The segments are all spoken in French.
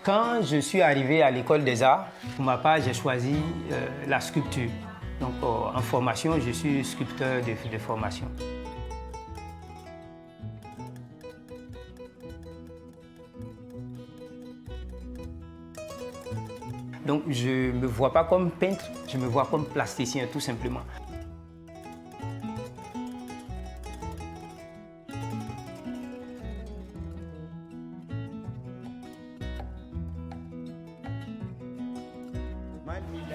Quand je suis arrivé à l'école des arts, pour ma part, j'ai choisi la sculpture. Donc, en formation, je suis sculpteur de formation. Donc, je ne me vois pas comme peintre, je me vois comme plasticien, tout simplement.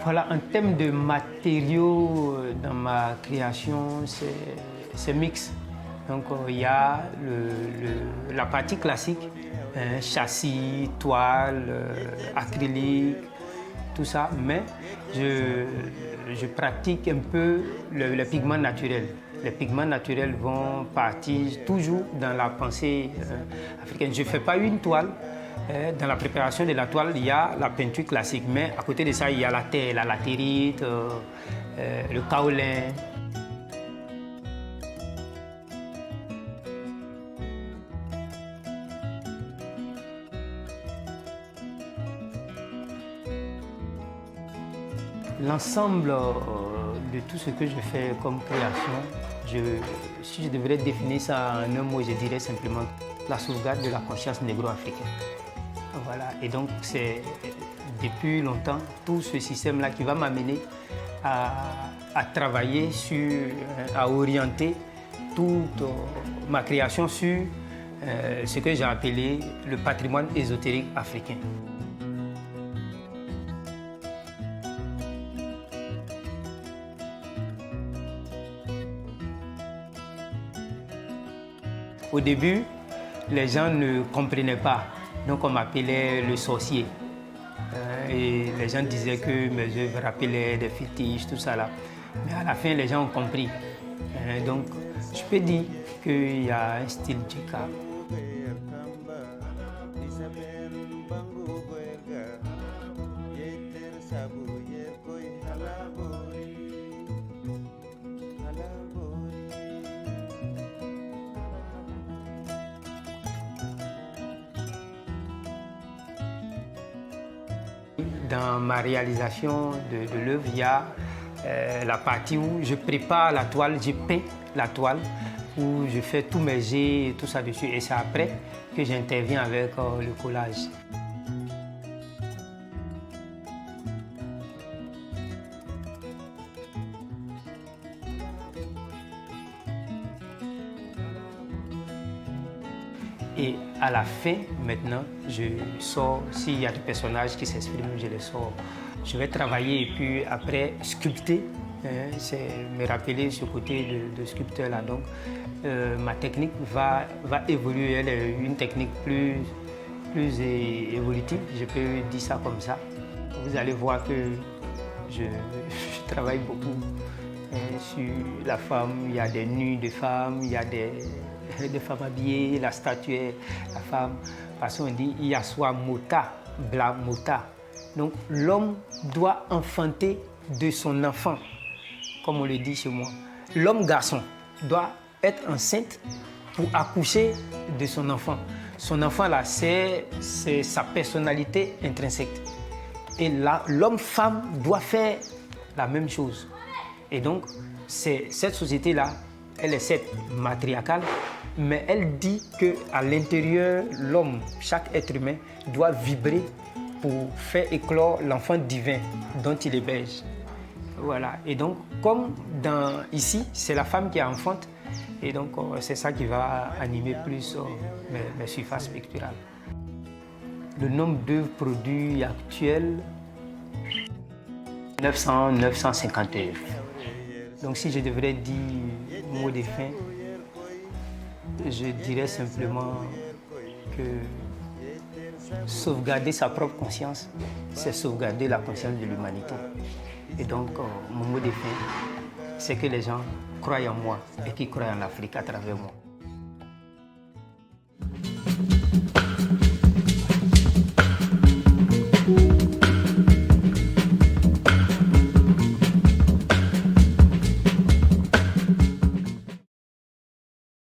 Voilà, en termes de matériaux dans ma création, c'est mix. Donc il y a la partie classique, châssis, toile, acrylique, tout ça, mais je pratique un peu le pigment naturel. Les pigments naturels vont partir toujours dans la pensée africaine. Je ne fais pas une toile. Dans la préparation de la toile, il y a la peinture classique, mais à côté de ça, il y a la terre, la latérite, le kaolin. L'ensemble de tout ce que je fais comme création, si je devrais définir ça en un mot, je dirais simplement la sauvegarde de la conscience négro-africaine. Voilà. Et donc c'est depuis longtemps tout ce système-là qui va m'amener à travailler à orienter toute ma création sur ce que j'ai appelé le patrimoine ésotérique africain. Au début, les gens ne comprenaient pas, donc on m'appelait le sorcier. Et les gens disaient que mes œuvres rappelaient des fétiches, tout ça là. Mais à la fin, les gens ont compris. Donc, je peux dire qu'il y a un style Djeka. Dans ma réalisation de l'œuvre, il y a la partie où je prépare la toile, je peins la toile, où je fais tous mes jets et tout ça dessus. Et c'est après que j'interviens avec le collage. Et à la fin, maintenant, je sors, s'il y a des personnages qui s'expriment, je les sors. Je vais travailler et puis après sculpter, c'est me rappeler ce côté de sculpteur-là. Donc, ma technique va évoluer, elle est une technique plus évolutive, je peux dire ça comme ça. Vous allez voir que je travaille beaucoup sur la femme, il y a des nus de femmes, il y a des femmes habillées, la statuette, la femme. Parce qu'on dit, il y a soit mota, bla mota. Donc l'homme doit enfanter de son enfant, comme on le dit chez moi. L'homme garçon doit être enceinte pour accoucher de son enfant. Son enfant là, c'est sa personnalité intrinsèque. Et l'homme femme doit faire la même chose. Et donc, cette société-là, elle est certes matriarcale, mais elle dit qu'à l'intérieur, l'homme, chaque être humain, doit vibrer pour faire éclore l'enfant divin dont il héberge. Voilà. Et donc, comme ici, c'est la femme qui enfante, et donc c'est ça qui va animer plus mes surfaces picturales. Le nombre d'œuvres produits actuels, 950 œuvres. Donc si je devrais dire mot de fin, je dirais simplement que sauvegarder sa propre conscience, c'est sauvegarder la conscience de l'humanité. Et donc mon mot de fin, c'est que les gens croient en moi et qu'ils croient en l'Afrique à travers moi.